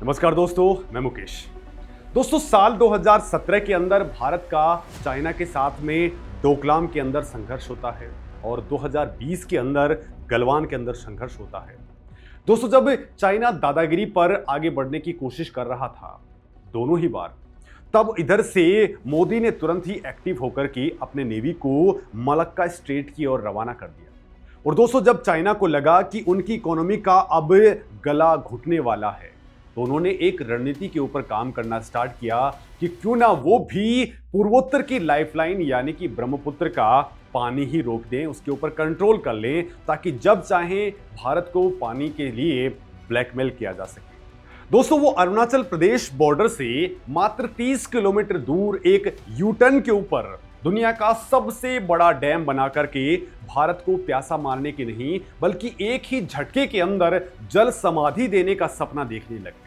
नमस्कार दोस्तों, मैं मुकेश। दोस्तों, साल 2017 के अंदर भारत का चाइना के साथ में डोकलाम के अंदर संघर्ष होता है और 2020 के अंदर गलवान के अंदर संघर्ष होता है। दोस्तों, जब चाइना दादागिरी पर आगे बढ़ने की कोशिश कर रहा था दोनों ही बार, तब इधर से मोदी ने तुरंत ही एक्टिव होकर के अपने नेवी को मलक्का स्ट्रेट की ओर रवाना कर दिया। और दोस्तों, जब चाइना को लगा कि उनकी इकोनॉमी का अब गला घुटने वाला है, तो उन्होंने एक रणनीति के ऊपर काम करना स्टार्ट किया कि क्यों ना वो भी पूर्वोत्तर की लाइफलाइन यानी कि ब्रह्मपुत्र का पानी ही रोक दें, उसके ऊपर कंट्रोल कर लें, ताकि जब चाहें भारत को पानी के लिए ब्लैकमेल किया जा सके। दोस्तों, वो अरुणाचल प्रदेश बॉर्डर से मात्र 30 किलोमीटर दूर एक यूटर्न के ऊपर दुनिया का सबसे बड़ा डैम बना करके भारत को प्यासा मारने की नहीं, बल्कि एक ही झटके के अंदर जल समाधि देने का सपना देखने लग गए।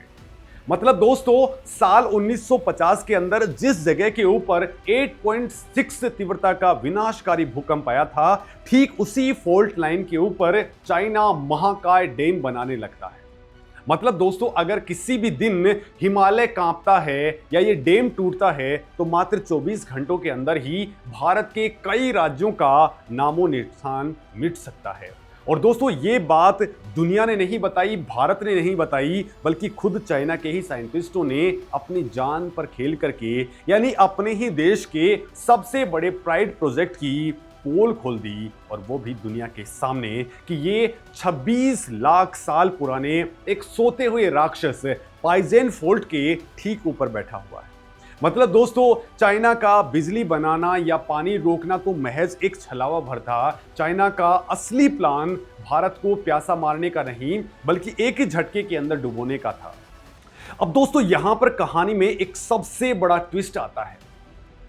मतलब दोस्तों, साल 1950 के अंदर जिस जगह के ऊपर 8.6 तीव्रता का विनाशकारी भूकंप आया था, ठीक उसी फॉल्ट लाइन के ऊपर चाइना महाकाय डैम बनाने लगता है। मतलब दोस्तों, अगर किसी भी दिन हिमालय कांपता है या ये डैम टूटता है, तो मात्र 24 घंटों के अंदर ही भारत के कई राज्यों का नामो निशान मिट सकता है। और दोस्तों, ये बात दुनिया ने नहीं बताई, भारत ने नहीं बताई, बल्कि खुद चाइना के ही साइंटिस्टों ने अपनी जान पर खेल करके, यानी अपने ही देश के सबसे बड़े प्राइड प्रोजेक्ट की पोल खोल दी, और वो भी दुनिया के सामने, कि ये 26 लाख साल पुराने एक सोते हुए राक्षस पाइजेन फोल्ट के ठीक ऊपर बैठा हुआ है। मतलब दोस्तों, चाइना का बिजली बनाना या पानी रोकना तो महज एक छलावा भर था। चाइना का असली प्लान भारत को प्यासा मारने का नहीं, बल्कि एक ही झटके के अंदर डुबोने का था। अब दोस्तों, यहां पर कहानी में एक सबसे बड़ा ट्विस्ट आता है।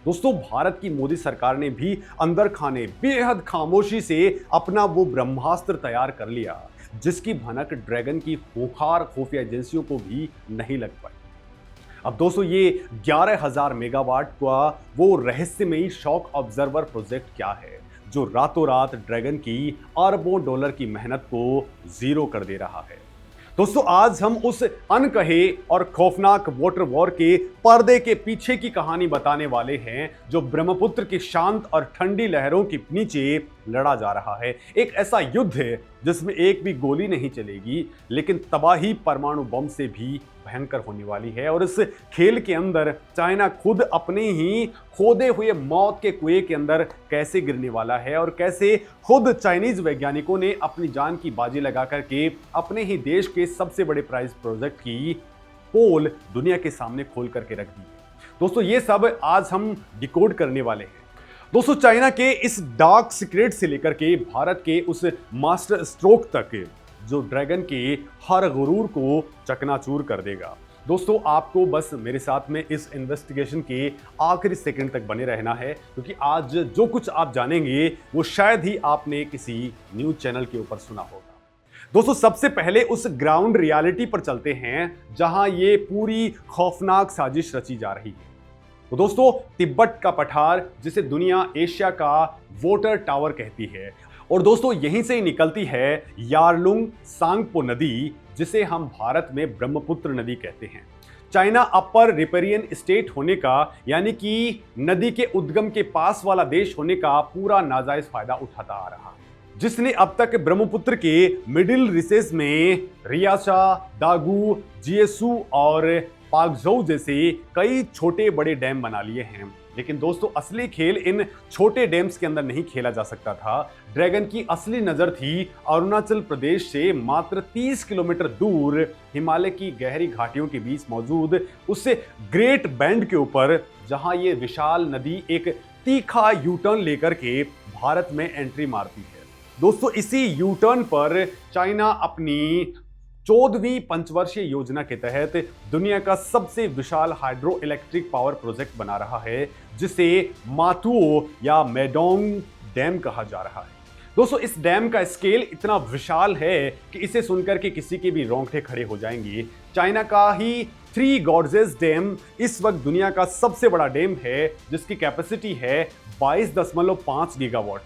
दोस्तों, भारत की मोदी सरकार ने भी अंदर खाने बेहद खामोशी से अपना वो ब्रह्मास्त्र तैयार कर लिया, जिसकी भनक ड्रैगन की खूंखार खुफिया एजेंसियों को भी नहीं लग पाई। अब दोस्तों, ये 11,000 मेगावाट का वो रहस्यमयी शॉक ऑब्जर्वर प्रोजेक्ट क्या है, जो रातों रात ड्रैगन की अरबों डॉलर की मेहनत को जीरो कर दे रहा है। दोस्तों, आज हम उस अनकहे और खौफनाक वाटर वॉर के पर्दे के पीछे की कहानी बताने वाले हैं, जो ब्रह्मपुत्र की शांत और ठंडी लहरों के नीचे लड़ा जा रहा है। एक ऐसा युद्ध है जिसमें एक भी गोली नहीं चलेगी, लेकिन तबाही परमाणु बम से भी भयंकर होने वाली है। और इस खेल के अंदर चाइना खुद अपने ही खोदे हुए मौत के कुएं के अंदर कैसे गिरने वाला है, और कैसे खुद चाइनीज वैज्ञानिकों ने अपनी जान की बाजी लगा करके अपने ही देश के सबसे बड़े प्राइज प्रोजेक्ट की पोल दुनिया के सामने खोल करके रख दी है। दोस्तों, ये सब आज हम डिकोड करने वाले हैं। दोस्तों, चाइना के इस डार्क सीक्रेट से लेकर के भारत के उस मास्टर स्ट्रोक तक, जो ड्रैगन के हर गुरूर को चकनाचूर कर देगा। दोस्तों, आपको बस मेरे साथ में इस इन्वेस्टिगेशन के आखिरी सेकंड तक बने रहना है, क्योंकि आज जो कुछ आप जानेंगे वो शायद ही आपने किसी न्यूज चैनल के ऊपर सुना होगा। दोस्तों, सबसे पहले उस ग्राउंड रियलिटी पर चलते हैं जहां ये पूरी खौफनाक साजिश रची जा रही है। तो दोस्तों, तिब्बत का पठार, जिसे दुनिया एशिया का वाटर टावर कहती है, और दोस्तों यहीं से ही निकलती है यारलुंग सांगपो नदी, जिसे हम भारत में ब्रह्मपुत्र नदी कहते हैं। चाइना अपर रिपेरियन स्टेट होने का, यानी कि नदी के उद्गम के पास वाला देश होने का पूरा नाजायज फायदा उठाता आ रहा है, जिसने अब तक ब्रह्मपुत्र के मिडिल रिसेस में रियाचा, दागू, जिएसू और पाकझोउ जैसे कई छोटे बड़े डैम बना लिए हैं। लेकिन दोस्तों, असली खेल इन छोटे डैम्स के अंदर नहीं खेला जा सकता था। ड्रैगन की असली नजर थी अरुणाचल प्रदेश से मात्र 30 किलोमीटर दूर हिमालय की गहरी घाटियों के बीच मौजूद उस ग्रेट बैंड के ऊपर, जहां ये विशाल नदी एक तीखा यूटर्न लेकर के भारत में एंट्री मारती है। दोस्तों, इसी यूटर्न पर चाइना अपनी 14वीं पंचवर्षीय योजना के तहत दुनिया का सबसे विशाल हाइड्रो इलेक्ट्रिक पावर प्रोजेक्ट बना रहा है, जिसे मातुओ या मेडोंग डैम कहा जा रहा है। दोस्तों, इस डैम का स्केल इतना विशाल है कि इसे सुनकर के किसी के भी रोंगटे खड़े हो जाएंगे। चाइना का ही थ्री गॉर्जेस डैम इस वक्त दुनिया का सबसे बड़ा डैम है, जिसकी कैपेसिटी है 22.5 गीगावाट।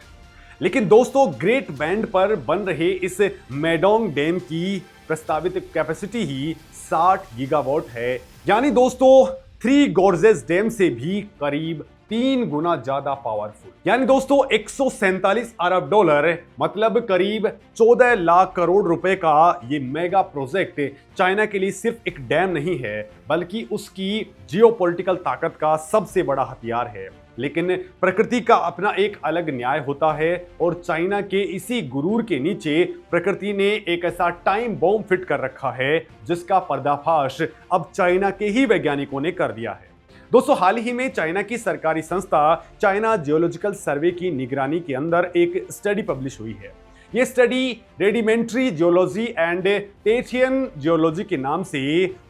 लेकिन दोस्तों, ग्रेट बैंड पर बन रहे इस मेडोंग डैम की प्रस्तावित कैपेसिटी ही 60 गीगावाट है, यानी दोस्तों थ्री गॉर्जेस डैम से भी करीब 3 गुना ज्यादा पावरफुल। यानी दोस्तों 147 अरब डॉलर मतलब करीब 14 लाख करोड़ रुपए का ये मेगा प्रोजेक्ट चाइना के लिए सिर्फ एक डैम नहीं है, बल्कि उसकी जियोपॉलिटिकल ताकत का सबसे बड़ा हथियार है। लेकिन प्रकृति का अपना एक अलग न्याय होता है और चाइना के इसी गुरूर के नीचे प्रकृति ने एक ऐसा टाइम बॉम्ब फिट कर रखा है जिसका पर्दाफाश अब चाइना के ही वैज्ञानिकों ने कर दिया है। दोस्तों हाल ही में चाइना की सरकारी संस्था चाइना जियोलॉजिकल सर्वे की निगरानी के अंदर एक स्टडी पब्लिश हुई है। ये स्टडी रेडिमेंट्री जियोलॉजी एंड टेथियन जियोलॉजी के नाम से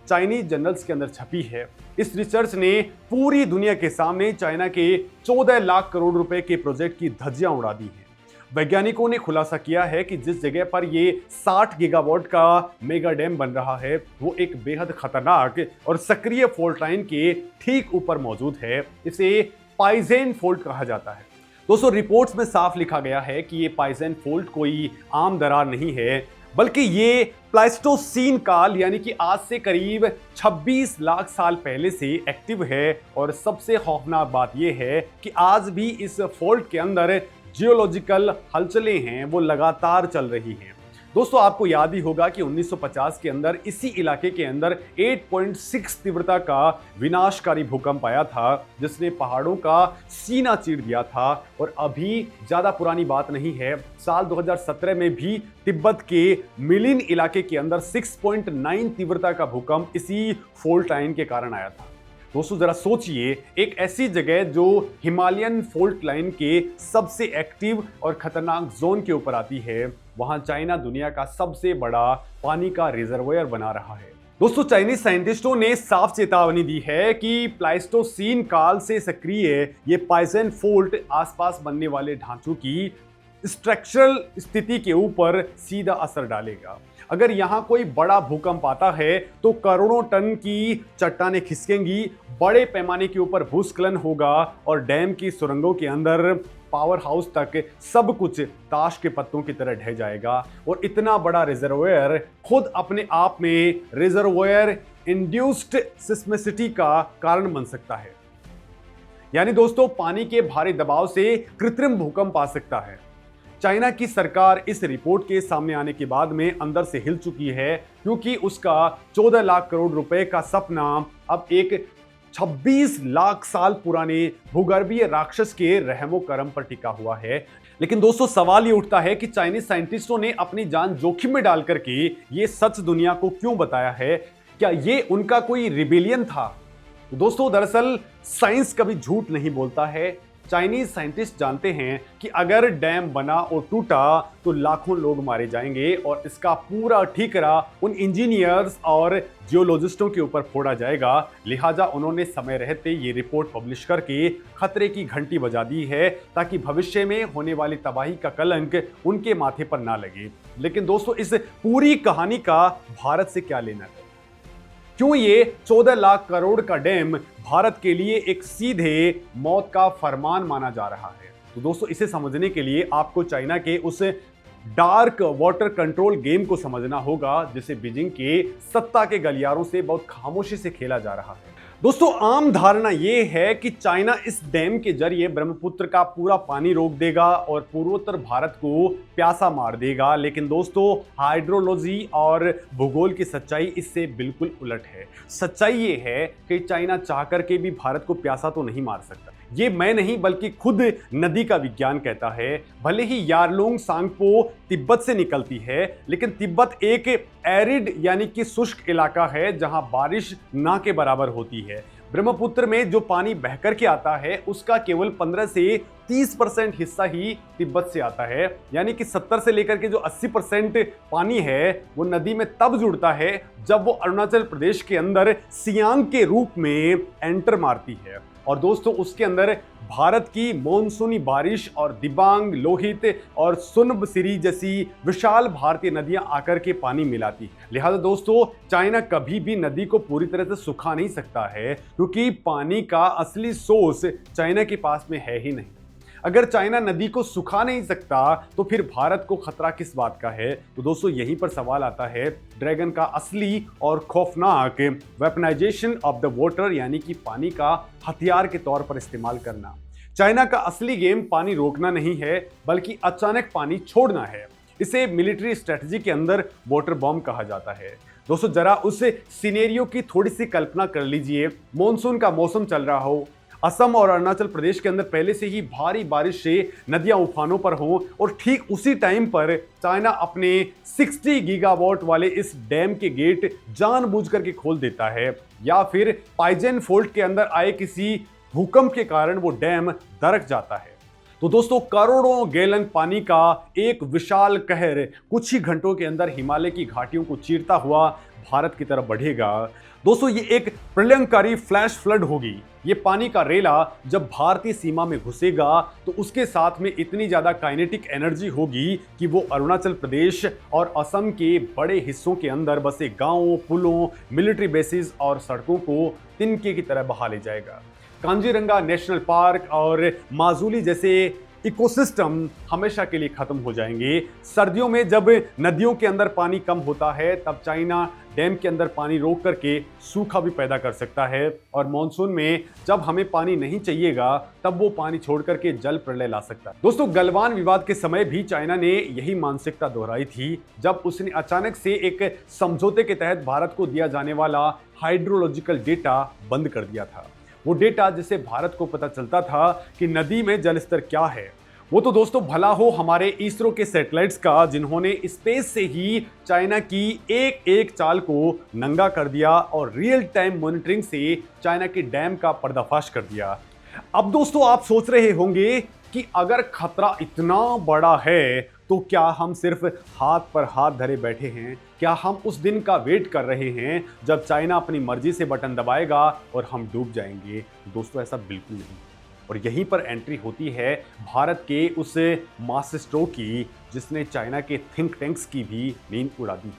चाइनीज जर्नल्स के अंदर छपी है। इस रिसर्च ने पूरी दुनिया के सामने चाइना के 14 लाख करोड़ रुपए के प्रोजेक्ट की धज्जियां उड़ा दी है। वैज्ञानिकों ने खुलासा किया है कि जिस जगह पर ये 60 गीगावाट का मेगा डैम बन रहा है वो एक बेहद खतरनाक और सक्रिय फॉल्ट लाइन के ठीक ऊपर मौजूद है। इसे पाइजेन फॉल्ट कहा जाता है। दोस्तों रिपोर्ट्स में साफ लिखा गया है कि ये पाइजेन फॉल्ट कोई आम दरार नहीं है, बल्कि ये प्लाइस्टोसीन काल यानी कि आज से करीब 26 लाख साल पहले से एक्टिव है। और सबसे खौफनाक बात यह है कि आज भी इस फॉल्ट के अंदर जियोलॉजिकल हलचलें हैं वो लगातार चल रही हैं। दोस्तों आपको याद ही होगा कि 1950 के अंदर इसी इलाके के अंदर 8.6 तीव्रता का विनाशकारी भूकंप आया था जिसने पहाड़ों का सीना चीर दिया था। और अभी ज्यादा पुरानी बात नहीं है, साल 2017 में भी तिब्बत के मिलिन इलाके के अंदर 6.9 तीव्रता का भूकंप इसी फॉल्ट लाइन के कारण आया था। दोस्तों जरा सोचिए, एक ऐसी जगह जो हिमालयन फॉल्ट लाइन के सबसे एक्टिव और खतरनाक जोन के ऊपर आती है, वहां चाइना दुनिया का सबसे बड़ा पानी का रिजर्वोयर बना रहा है। दोस्तों चाइनीज साइंटिस्टों ने साफ चेतावनी दी है कि प्लाइस्टोसीन काल से सक्रिय ये पाइजेन फॉल्ट आसपास बनने वाले ढांचों की स्ट्रक्चरल स्थिति के ऊपर सीधा असर डालेगा। अगर यहाँ कोई बड़ा भूकंप आता है तो करोड़ों टन की चट्टानें खिसकेंगी, बड़े पैमाने के ऊपर भूस्खलन होगा और डैम की सुरंगों के अंदर पावर हाउस तक सब कुछ ताश के पत्तों की तरह ढह जाएगा। और इतना बड़ा रिजर्वोयर खुद अपने आप में रिजर्वोयर इंड्यूस्ड सिस्मिसिटी का कारण बन सकता है। यानी दोस्तों पानी के भारी दबाव से कृत्रिम भूकंप आ सकता है। चाइना की सरकार इस रिपोर्ट के सामने आने के बाद में अंदर से हिल चुकी है, क्योंकि उसका 14 लाख करोड़ रुपए का सपना अब एक 26 लाख साल पुराने भूगर्भीय राक्षस के रहमो करम पर टिका हुआ है। लेकिन दोस्तों सवाल ये उठता है कि चाइनीज साइंटिस्टों ने अपनी जान जोखिम में डाल करके ये सच दुनिया को क्यों बताया है? क्या ये उनका कोई रिबेलियन था? दोस्तों दरअसल साइंस कभी झूठ नहीं बोलता है। चाइनीज साइंटिस्ट जानते हैं कि अगर डैम बना और टूटा तो लाखों लोग मारे जाएंगे और इसका पूरा ठीकरा उन इंजीनियर्स और जियोलॉजिस्टों के ऊपर फोड़ा जाएगा। लिहाजा उन्होंने समय रहते ये रिपोर्ट पब्लिश करके खतरे की घंटी बजा दी है ताकि भविष्य में होने वाली तबाही का कलंक उनके माथे पर ना लगे। लेकिन दोस्तों इस पूरी कहानी का भारत से क्या लेना है? क्यों ये 14 लाख करोड़ का डैम भारत के लिए एक सीधे मौत का फरमान माना जा रहा है? तो दोस्तों इसे समझने के लिए आपको चाइना के उस डार्क वाटर कंट्रोल गेम को समझना होगा जिसे बीजिंग के सत्ता के गलियारों से बहुत खामोशी से खेला जा रहा है। दोस्तों आम धारणा यह है कि चाइना इस डैम के जरिए ब्रह्मपुत्र का पूरा पानी रोक देगा और पूर्वोत्तर भारत को प्यासा मार देगा। लेकिन दोस्तों हाइड्रोलॉजी और भूगोल की सच्चाई इससे बिल्कुल उलट है। सच्चाई ये है कि चाइना चाहकर के भी भारत को प्यासा तो नहीं मार सकता। ये मैं नहीं बल्कि खुद नदी का विज्ञान कहता है। भले ही यारलुंग सांगपो तिब्बत से निकलती है, लेकिन तिब्बत एक एरिड यानी कि शुष्क इलाका है जहां बारिश ना के बराबर होती है। ब्रह्मपुत्र में जो पानी बहकर के आता है उसका केवल 15 से 30% हिस्सा ही तिब्बत से आता है। यानी कि 70 से लेकर के जो 80% पानी है वो नदी में तब जुड़ता है जब वो अरुणाचल प्रदेश के अंदर सियांग के रूप में एंटर मारती है। और दोस्तों उसके अंदर भारत की मॉनसूनी बारिश और दिबांग, लोहित और सुनबसिरी जैसी विशाल भारतीय नदियां आकर के पानी मिलाती है। लिहाजा दोस्तों चाइना कभी भी नदी को पूरी तरह से सुखा नहीं सकता है, क्योंकि पानी का असली सोर्स चाइना के पास में है ही नहीं। अगर चाइना नदी को सुखा नहीं सकता तो फिर भारत को खतरा किस बात का है? तो दोस्तों यहीं पर सवाल आता है ड्रैगन का असली और खौफनाक वेपनाइजेशन ऑफ द वाटर, यानी कि पानी का हथियार के तौर पर इस्तेमाल करना। चाइना का असली गेम पानी रोकना नहीं है बल्कि अचानक पानी छोड़ना है। इसे मिलिट्री स्ट्रेटजी के अंदर वाटर बॉम्ब कहा जाता है। दोस्तों जरा उस सिनेरियो की थोड़ी सी कल्पना कर लीजिए। मॉनसून का मौसम चल रहा हो, असम और अरुणाचल प्रदेश के अंदर पहले से ही भारी बारिश से नदियां उफानों पर हों और ठीक उसी टाइम पर चाइना अपने 60 गीगावाट वाले इस डैम के गेट जानबूझ करके खोल देता है, या फिर पाइजेन फोल्ट के अंदर आए किसी भूकंप के कारण वो डैम दरक जाता है, तो दोस्तों करोड़ों गैलन पानी का एक विशाल कहर कुछ ही घंटों के अंदर हिमालय की घाटियों को चीरता हुआ भारत की तरफ बढ़ेगा। दोस्तों ये एक प्रलयंकारी फ्लैश फ्लड होगी। ये पानी का रेला जब भारतीय सीमा में घुसेगा तो उसके साथ में इतनी ज्यादा काइनेटिक एनर्जी होगी कि वो अरुणाचल प्रदेश और असम के बड़े हिस्सों के अंदर बसे गांवों, पुलों, मिलिट्री बेसिस और सड़कों को तिनके की तरह बहा ले जाएगा। कांजीरंगा नेशनल पार्क और माजुली जैसे इकोसिस्टम हमेशा के लिए खत्म हो जाएंगे। सर्दियों में जब नदियों के अंदर पानी कम होता है तब चाइना डैम के अंदर पानी रोक करके सूखा भी पैदा कर सकता है, और मॉनसून में जब हमें पानी नहीं चाहिएगा तब वो पानी छोड़ करके जल प्रलय ला सकता है। दोस्तों गलवान विवाद के समय भी चाइना ने यही मानसिकता दोहराई थी जब उसने अचानक से एक समझौते के तहत भारत को दिया जाने वाला हाइड्रोलॉजिकल डेटा बंद कर दिया था। वो डेटा जिससे भारत को पता चलता था कि नदी में जल स्तर क्या है, वो तो दोस्तों भला हो हमारे इसरो के सैटेलाइट्स का, जिन्होंने स्पेस से ही चाइना की एक एक चाल को नंगा कर दिया और रियल टाइम मॉनिटरिंग से चाइना के डैम का पर्दाफाश कर दिया। अब दोस्तों आप सोच रहे होंगे कि अगर खतरा इतना बड़ा है तो क्या हम सिर्फ हाथ पर हाथ धरे बैठे हैं? क्या हम उस दिन का वेट कर रहे हैं जब चाइना अपनी मर्जी से बटन दबाएगा और हम डूब जाएंगे? दोस्तों ऐसा बिल्कुल नहीं। और यहीं पर एंट्री होती है भारत के उस मास स्ट्रोक की जिसने चाइना के थिंक टैंक्स की भी नींद उड़ा दी।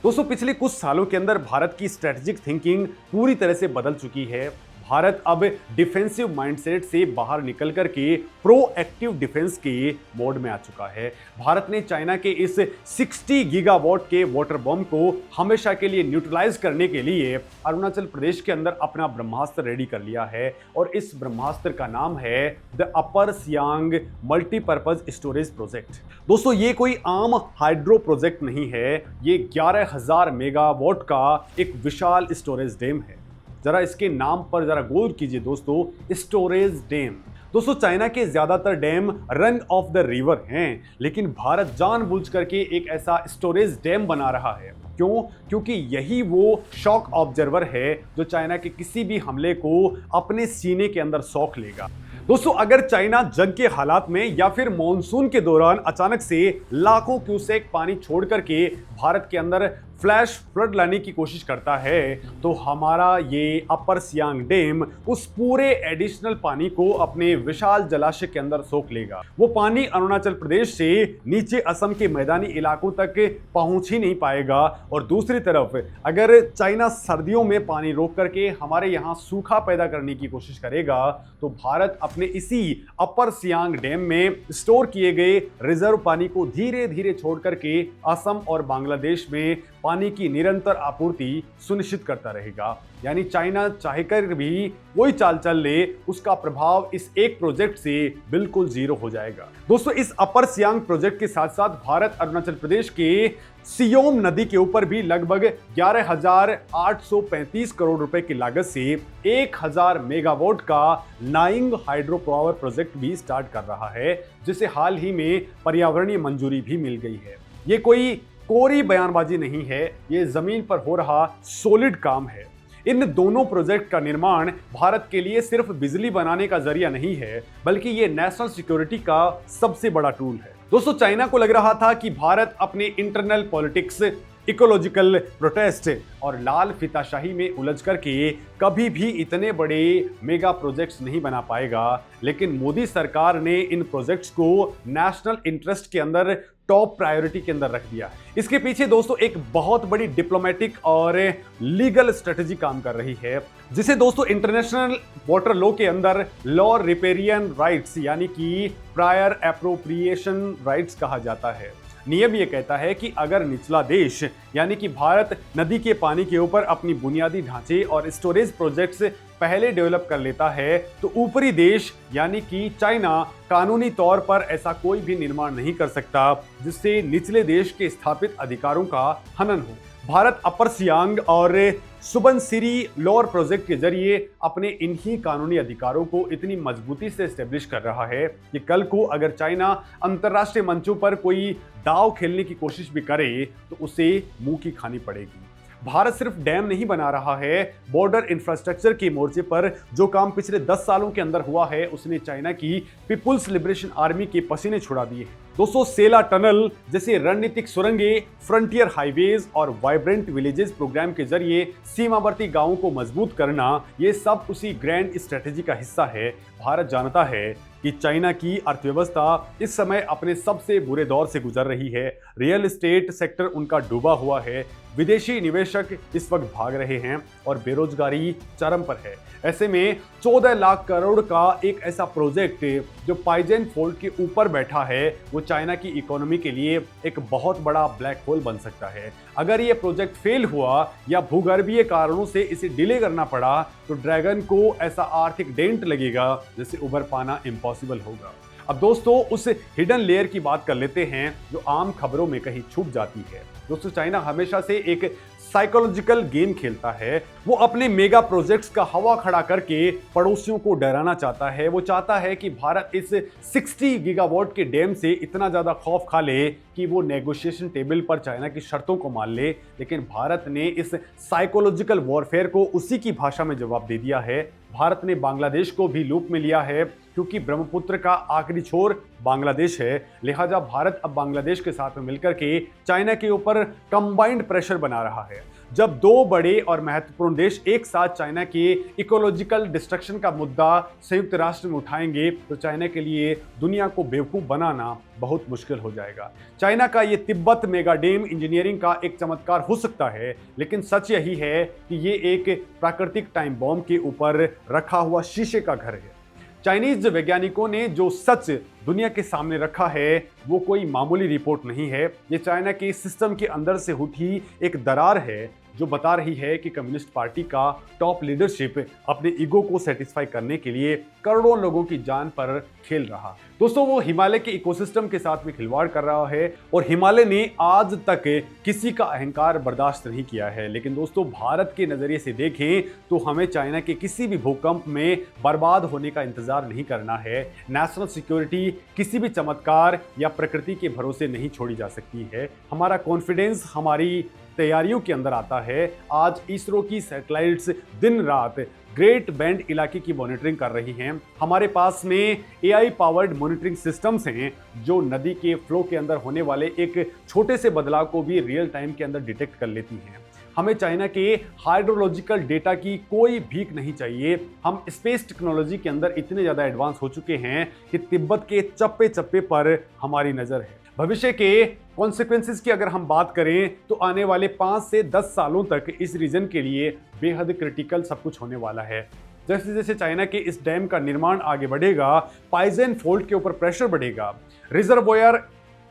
दोस्तों पिछले कुछ सालों के अंदर भारत की स्ट्रेटेजिक थिंकिंग पूरी तरह से बदल चुकी है। भारत अब डिफेंसिव माइंडसेट से बाहर निकल करके प्रोएक्टिव डिफेंस के मोड में आ चुका है। भारत ने चाइना के इस 60 गीगावाट के वाटर बॉम्ब को हमेशा के लिए न्यूट्रलाइज करने के लिए अरुणाचल प्रदेश के अंदर अपना ब्रह्मास्त्र रेडी कर लिया है, और इस ब्रह्मास्त्र का नाम है the upper Siang multipurpose storage project. दोस्तों ये कोई आम हाइड्रो प्रोजेक्ट नहीं है, ये 11,000 मेगावाट का एक विशाल स्टोरेज डैम है। जरा इसके नाम पर जरा गौर कीजिए दोस्तों, स्टोरेज डैम। दोस्तों चाइना के ज्यादातर dam run of the river हैं, लेकिन भारत जानबूझ करके एक ऐसा स्टोरेज डैम बना रहा है। क्यों? क्योंकि यही वो शॉक ऑब्जर्वर है जो चाइना के किसी भी हमले को अपने सीने के अंदर सौख लेगा। दोस्तों अगर चाइना जंग के हालात में या फिर मॉनसून के दौरान अचानक से लाखों क्यूसेक पानी छोड़ करके भारत के अंदर फ्लैश फ्लड लाने की कोशिश करता है तो हमारा ये अपर सियांग डैम उस पूरे एडिशनल पानी को अपने विशाल जलाशय के अंदर सोख लेगा। वो पानी अरुणाचल प्रदेश से नीचे असम के मैदानी इलाकों तक पहुंच ही नहीं पाएगा। और दूसरी तरफ अगर चाइना सर्दियों में पानी रोक करके हमारे यहाँ सूखा पैदा करने की कोशिश करेगा तो भारत अपने इसी अपर सियांग डैम में स्टोर किए गए रिजर्व पानी को धीरे धीरे छोड़ करके असम और बांग्लादेश में पानी की निरंतर आपूर्ति सुनिश्चित करता रहेगा। यानी चाइना चाहकर भी वही चाल चल ले, उसका प्रभाव इस एक प्रोजेक्ट से बिल्कुल जीरो हो जाएगा। दोस्तों इस अपर सियांग प्रोजेक्ट के साथ साथ भारत अरुणाचल प्रदेश के सियोम नदी के ऊपर भी लगभग 11,835 करोड़ रुपए की लागत से 1,000 मेगावाट का नाइंग हाइड्रो पावर प्रोजेक्ट भी स्टार्ट कर रहा है, जिसे हाल ही में पर्यावरणीय मंजूरी भी मिल गई है। ये कोई कोरी बयानबाजी नहीं है, ये जमीन पर हो रहा सॉलिड काम है। इन दोनों प्रोजेक्ट का निर्माण भारत के लिए सिर्फ बिजली बनाने का जरिया नहीं है, बल्कि ये नेशनल सिक्योरिटी का सबसे बड़ा टूल है। दोस्तों चाइना को लग रहा था कि भारत अपने इंटरनल पॉलिटिक्स, इकोलॉजिकल प्रोटेस्ट और लाल फीताशाही में उलझ करके कभी भी इतने बड़े मेगा प्रोजेक्ट्स नहीं बना पाएगा। लेकिन मोदी सरकार ने इन प्रोजेक्ट्स को नेशनल इंटरेस्ट के अंदर टॉप प्रायोरिटी के अंदर रख दिया। इसके पीछे दोस्तों एक बहुत बड़ी डिप्लोमेटिक और लीगल स्ट्रेटजी काम कर रही है, जिसे दोस्तों इंटरनेशनल वाटर लॉ के अंदर लॉ रिपेरियन राइट्स यानी कि प्रायर एप्रोप्रिएशन राइट्स कहा जाता है। नियम ये कहता है कि अगर निचला देश यानी कि भारत नदी के पानी के ऊपर अपनी बुनियादी ढांचे और स्टोरेज प्रोजेक्ट्स पहले डेवलप कर लेता है, तो ऊपरी देश यानी कि चाइना कानूनी तौर पर ऐसा कोई भी निर्माण नहीं कर सकता जिससे निचले देश के स्थापित अधिकारों का हनन हो। भारत अपर सियांग और सुबनसिरी लोअर प्रोजेक्ट के जरिए अपने इन्हीं कानूनी अधिकारों को इतनी मजबूती से एस्टेब्लिश कर रहा है कि कल को अगर चाइना अंतर्राष्ट्रीय मंचों पर कोई दांव खेलने की कोशिश भी करे तो उसे मुंह की खानी पड़ेगी। भारत सिर्फ डैम नहीं बना रहा है, बॉर्डर इंफ्रास्ट्रक्चर के मोर्चे पर जो काम पिछले 10 सालों के अंदर हुआ है उसने चाइना की पीपुल्स लिबरेशन आर्मी के पसीने छुड़ा दिए हैं। दोस्तों सेला टनल जैसे रणनीतिक सुरंगें, फ्रंटियर हाईवेज और वाइब्रेंट विलेजेस प्रोग्राम के जरिए सीमावर्ती गांवों को मजबूत करना, ये सब उसी ग्रैंड स्ट्रेटेजी का हिस्सा है। भारत जानता है कि चाइना की अर्थव्यवस्था इस समय अपने सबसे बुरे दौर से गुजर रही है। रियल एस्टेट सेक्टर उनका डूबा हुआ है, विदेशी निवेशक इस वक्त भाग रहे हैं और बेरोजगारी चरम पर है। ऐसे में 14 लाख करोड़ का एक ऐसा प्रोजेक्ट जो पाइजेन फोल्ड के ऊपर बैठा है, वो चाइना की इकोनॉमी के लिए एक बहुत बड़ा ब्लैक होल बन सकता है। अगर ये प्रोजेक्ट फेल हुआ या भूगर्भीय कारणों से इसे डिले करना पड़ा तो ड्रैगन को ऐसा आर्थिक डेंट लगेगा जिससे उभर पाना इम्पॉसिबल होगा। अब दोस्तों उस हिडन लेयर की बात कर लेते हैं जो आम खबरों में कहीं छुप जाती है। दोस्तों चाइना हमेशा से एक साइकोलॉजिकल गेम खेलता है। वो अपने मेगा प्रोजेक्ट्स का हवा खड़ा करके पड़ोसियों को डराना चाहता है। वो चाहता है कि भारत इस 60 गीगावाट के डैम से इतना ज़्यादा खौफ खा ले कि वो नेगोशिएशन टेबल पर चाइना की शर्तों को मान ले। लेकिन भारत ने इस साइकोलॉजिकल वॉरफेयर को उसी की भाषा में जवाब दे दिया है। भारत ने बांग्लादेश को भी लूप में लिया है क्योंकि ब्रह्मपुत्र का आखिरी छोर बांग्लादेश है। लिहाजा भारत अब बांग्लादेश के साथ में मिलकर के चाइना के ऊपर कंबाइंड प्रेशर बना रहा है। जब दो बड़े और महत्वपूर्ण देश एक साथ चाइना के इकोलॉजिकल डिस्ट्रक्शन का मुद्दा संयुक्त राष्ट्र में उठाएंगे तो चाइना के लिए दुनिया को बेवकूफ़ बनाना बहुत मुश्किल हो जाएगा। चाइना का ये तिब्बत मेगा डैम इंजीनियरिंग का एक चमत्कार हो सकता है, लेकिन सच यही है कि ये एक प्राकृतिक टाइम बॉम्ब के ऊपर रखा हुआ शीशे का घर है। चाइनीज वैज्ञानिकों ने जो सच दुनिया के सामने रखा है वो कोई मामूली रिपोर्ट नहीं है। ये चाइना के सिस्टम के अंदर से उठी एक दरार है जो बता रही है कि कम्युनिस्ट पार्टी का टॉप लीडरशिप अपने ईगो को सेटिस्फाई करने के लिए करोड़ों लोगों की जान पर खेल रहा। दोस्तों वो हिमालय के इकोसिस्टम के साथ में खिलवाड़ कर रहा है और हिमालय ने आज तक किसी का अहंकार बर्दाश्त नहीं किया है। लेकिन दोस्तों भारत के नज़रिए से देखें तो हमें चाइना के किसी भी भूकंप में बर्बाद होने का इंतजार नहीं करना है। नेशनल सिक्योरिटी किसी भी चमत्कार या प्रकृति के भरोसे नहीं छोड़ी जा सकती है। हमारा कॉन्फिडेंस हमारी तैयारियों के अंदर आता है। आज इसरो की सैटेलाइट्स दिन रात ग्रेट बैंड इलाके की मॉनिटरिंग कर रही हैं। हमारे पास में AI पावर्ड मॉनिटरिंग सिस्टम्स हैं जो नदी के फ्लो के अंदर होने वाले एक छोटे से बदलाव को भी रियल टाइम के अंदर डिटेक्ट कर लेती हैं। हमें चाइना के हाइड्रोलॉजिकल डेटा की कोई भीख नहीं चाहिए। हम स्पेस टेक्नोलॉजी के अंदर इतने ज़्यादा एडवांस हो चुके हैं कि तिब्बत के चप्पे चप्पे पर हमारी नज़र है। भविष्य के कॉन्सिक्वेंसेस की अगर हम बात करें तो आने वाले 5 से 10 सालों तक इस रीजन के लिए बेहद क्रिटिकल सब कुछ होने वाला है। जैसे जैसे चाइना के इस डैम का निर्माण आगे बढ़ेगा, पाइजेन फोल्ड के ऊपर प्रेशर बढ़ेगा, रिजर्वोयर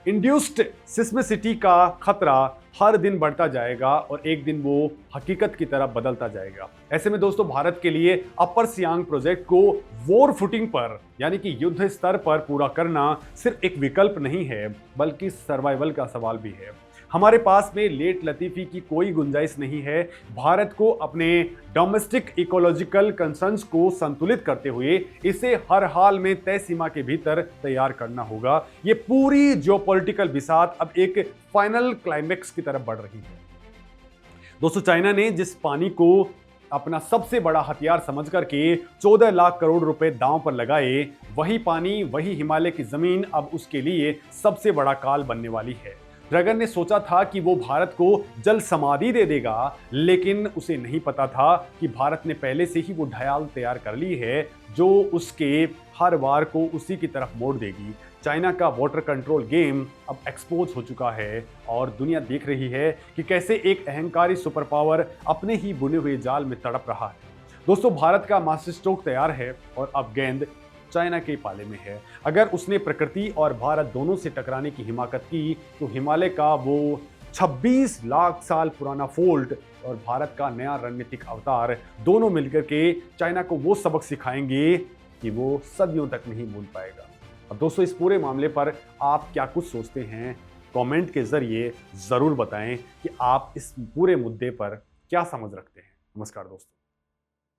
इंड्यूस्ड सिस्मिसिटी का खतरा हर दिन बढ़ता जाएगा और एक दिन वो हकीकत की तरफ बदलता जाएगा। ऐसे में दोस्तों भारत के लिए अपर सियांग प्रोजेक्ट को वॉर फुटिंग पर यानी कि युद्ध स्तर पर पूरा करना सिर्फ एक विकल्प नहीं है बल्कि सर्वाइवल का सवाल भी है। हमारे पास में लेट लतीफ़ी की कोई गुंजाइश नहीं है। भारत को अपने डोमेस्टिक इकोलॉजिकल कंसर्न्स को संतुलित करते हुए इसे हर हाल में तय सीमा के भीतर तैयार करना होगा। ये पूरी जियोपॉलिटिकल बिसात अब एक फाइनल क्लाइमेक्स की तरफ बढ़ रही है। दोस्तों चाइना ने जिस पानी को अपना सबसे बड़ा हथियार समझ करके 14 लाख करोड़ रुपए दांव पर लगाए, वही पानी, वही हिमालय की जमीन अब उसके लिए सबसे बड़ा काल बनने वाली है। ड्रैगन ने सोचा था कि वो भारत को जल समाधि दे देगा, लेकिन उसे नहीं पता था कि भारत ने पहले से ही वो ढाल तैयार कर ली है जो उसके हर वार को उसी की तरफ मोड़ देगी। चाइना का वाटर कंट्रोल गेम अब एक्सपोज हो चुका है और दुनिया देख रही है कि कैसे एक अहंकारी सुपर पावर अपने ही बुने हुए जाल में तड़प रहा है। दोस्तों, भारत का मास्टर स्ट्रोक तैयार है और अब गेंद चाइना के पाले में है। अगर उसने प्रकृति और भारत दोनों से टकराने की हिमाकत की तो हिमालय का वो 26 लाख साल पुराना फोल्ट और भारत का नया रणनीतिक अवतार दोनों मिलकर के चाइना को वो सबक सिखाएंगे कि वो सदियों तक नहीं भूल पाएगा। अब दोस्तों, इस पूरे मामले पर आप क्या कुछ सोचते हैं, कमेंट के जरिए जरूर बताएं कि आप इस पूरे मुद्दे पर क्या समझ रखते हैं। नमस्कार दोस्तों।